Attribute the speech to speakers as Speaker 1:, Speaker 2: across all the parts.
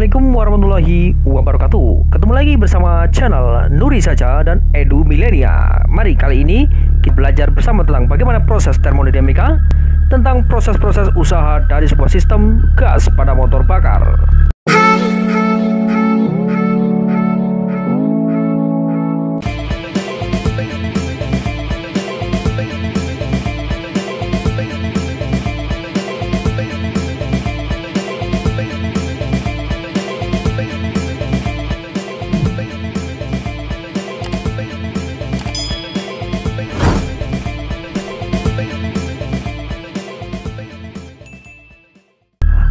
Speaker 1: Assalamualaikum warahmatullahi wabarakatuh. Ketemu lagi bersama channel Nuri Saja dan Edu Milenia. Mari kali ini kita belajar bersama tentang bagaimana proses termodinamika, tentang proses-proses usaha dari sebuah sistem gas pada motor bakar.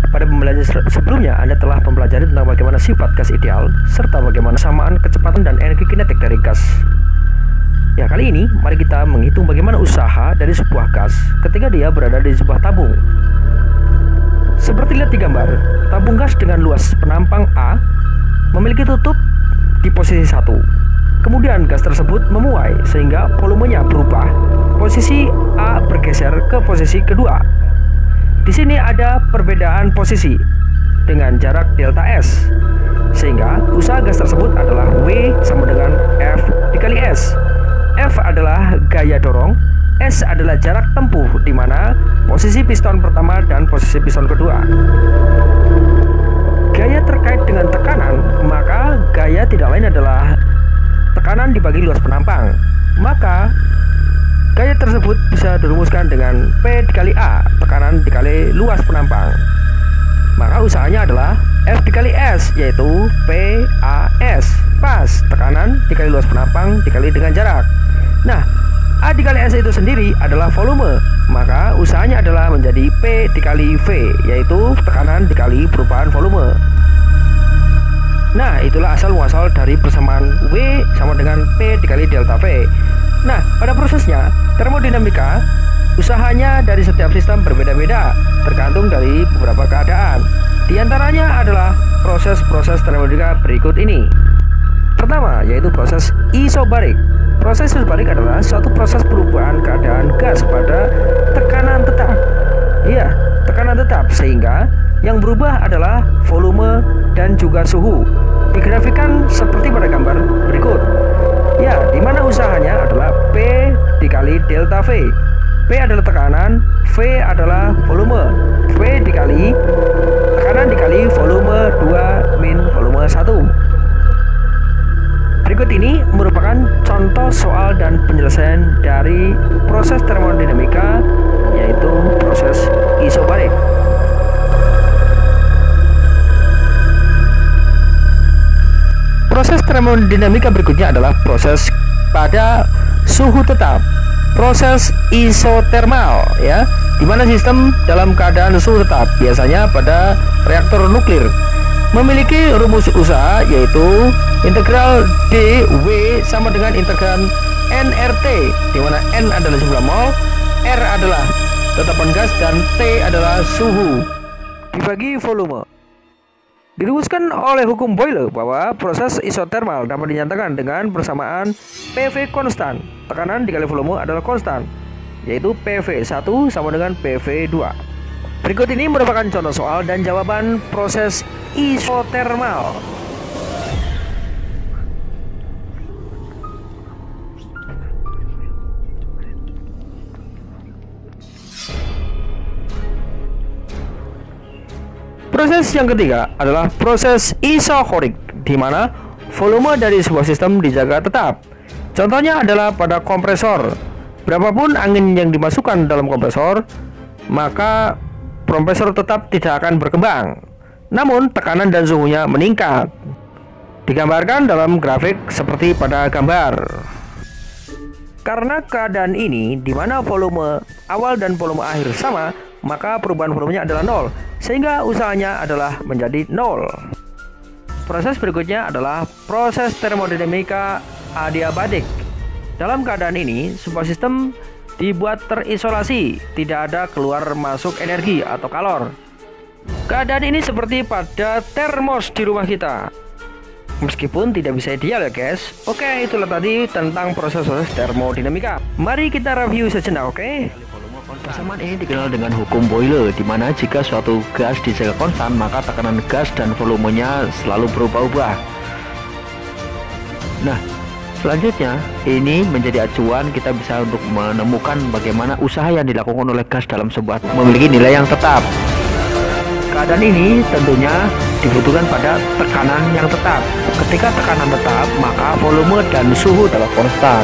Speaker 1: Pada pembelajaran sebelumnya, Anda telah mempelajari tentang bagaimana sifat gas ideal, serta bagaimana samaan kecepatan dan energi kinetik dari gas. Ya, kali ini mari kita menghitung bagaimana usaha dari sebuah gas ketika dia berada di sebuah tabung. Seperti lihat di gambar, tabung gas dengan luas penampang A memiliki tutup di posisi 1. Kemudian gas tersebut memuai sehingga volumenya berubah. Posisi A bergeser ke posisi kedua. Di sini ada perbedaan posisi dengan jarak delta S, sehingga usaha gas tersebut adalah W sama dengan F dikali S. F adalah gaya dorong, S adalah jarak tempuh di mana posisi piston pertama dan posisi piston kedua. Gaya terkait dengan tekanan, maka gaya tidak lain adalah tekanan dibagi luas penampang. Maka gaya tersebut bisa dirumuskan dengan P dikali A, tekanan dikali luas penampang. Maka usahanya adalah F dikali S, yaitu PAS, pas, tekanan dikali luas penampang dikali dengan jarak. Nah, A dikali S itu sendiri adalah volume, maka usahanya adalah menjadi P dikali V, yaitu tekanan dikali perubahan volume. Nah, itulah asal muasal dari persamaan W sama dengan P dikali delta V. Nah, pada prosesnya, termodinamika, usahanya dari setiap sistem berbeda-beda, tergantung dari beberapa keadaan. Di antaranya adalah proses-proses termodinamika berikut ini. Pertama, yaitu proses isobarik. Proses isobarik adalah suatu proses perubahan keadaan gas pada tekanan tetap. Iya, tekanan tetap, sehingga yang berubah adalah volume dan juga suhu. Digrafikan seperti pada gambar berikut. Ya, di mana usahanya adalah P dikali delta V. P adalah tekanan, V adalah volume. V dikali tekanan dikali volume 2 min volume 1. Berikut ini merupakan contoh soal dan penyelesaian dari proses termodinamika, yaitu proses isobarik. Proses termodinamika berikutnya adalah proses pada suhu tetap, proses isotermal, ya, di mana sistem dalam keadaan suhu tetap, biasanya pada reaktor nuklir, memiliki rumus usaha yaitu integral dW sama dengan integral nRT, di mana N adalah jumlah mol, R adalah tetapan gas, dan T adalah suhu dibagi volume. Dirumuskan oleh hukum Boyle bahwa proses isotermal dapat dinyatakan dengan persamaan PV konstan. Tekanan dikali volume adalah konstan, yaitu PV1 sama dengan PV2. Berikut ini merupakan contoh soal dan jawaban proses isotermal. Proses yang ketiga adalah proses isokorik, di mana volume dari sebuah sistem dijaga tetap. Contohnya adalah pada kompresor. Berapapun angin yang dimasukkan dalam kompresor, maka kompresor tetap tidak akan berkembang. Namun tekanan dan suhunya meningkat. Digambarkan dalam grafik seperti pada gambar. Karena keadaan ini, di mana volume awal dan volume akhir sama, maka perubahan volumenya adalah 0, sehingga usahanya adalah menjadi 0. Proses berikutnya adalah proses termodinamika adiabatik. Dalam keadaan ini, sebuah sistem dibuat terisolasi, tidak ada keluar masuk energi atau kalor. Keadaan ini seperti pada termos di rumah kita, meskipun tidak bisa ideal ya guys. Oke, itulah tadi tentang proses termodinamika. Mari kita review sejenak, oke? Persamaan ini dikenal dengan hukum Boyle, di mana jika suatu gas dijaga konstan, maka tekanan gas dan volumenya selalu berubah-ubah. Nah, selanjutnya ini menjadi acuan kita bisa untuk menemukan bagaimana usaha yang dilakukan oleh gas dalam sebuah memiliki nilai yang tetap. Keadaan ini tentunya dibutuhkan pada tekanan yang tetap. Ketika tekanan tetap, maka volume dan suhu adalah konstan.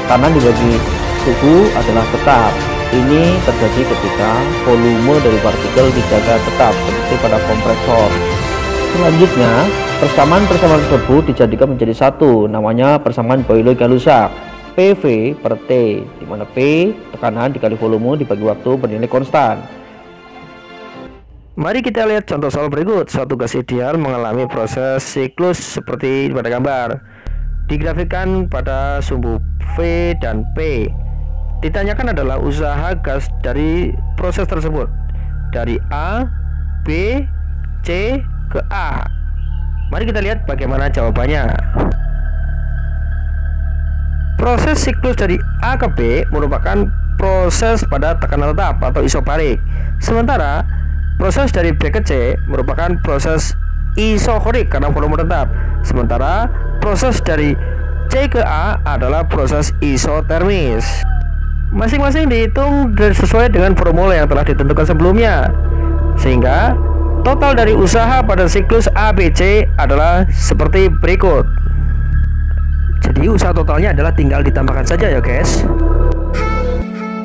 Speaker 1: Tekanan dibagi suhu adalah tetap. Ini terjadi ketika volume dari partikel dijaga tetap seperti pada kompresor. Selanjutnya, persamaan tersebut dijadikan menjadi satu, namanya persamaan Boyle-Galussac, PV per T, di mana P tekanan dikali volume dibagi waktu bernilai konstan. Mari kita lihat contoh soal berikut. Suatu gas ideal mengalami proses siklus seperti pada gambar. Digrafikkan pada sumbu V dan P. Ditanyakan adalah usaha gas dari proses tersebut dari A, B, C ke A. Mari kita lihat bagaimana jawabannya. Proses siklus dari A ke B merupakan proses pada tekanan tetap atau isobarik. Sementara proses dari B ke C merupakan proses isokorik karena volume tetap. Sementara proses dari C ke A adalah proses isotermis. Masing-masing dihitung sesuai dengan formula yang telah ditentukan sebelumnya, sehingga total dari usaha pada siklus ABC adalah seperti berikut. Jadi usaha totalnya adalah tinggal ditambahkan saja ya guys.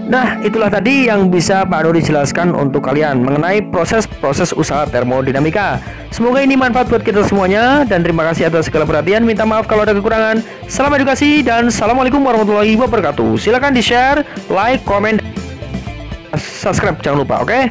Speaker 1: Nah, itulah tadi yang bisa Pak Nuri jelaskan untuk kalian mengenai proses-proses usaha termodinamika. Semoga ini manfaat buat kita semuanya, dan terima kasih atas segala perhatian. Minta maaf kalau ada kekurangan. Salam edukasi dan assalamualaikum warahmatullahi wabarakatuh. Silahkan di share, like, komen, subscribe jangan lupa, oke?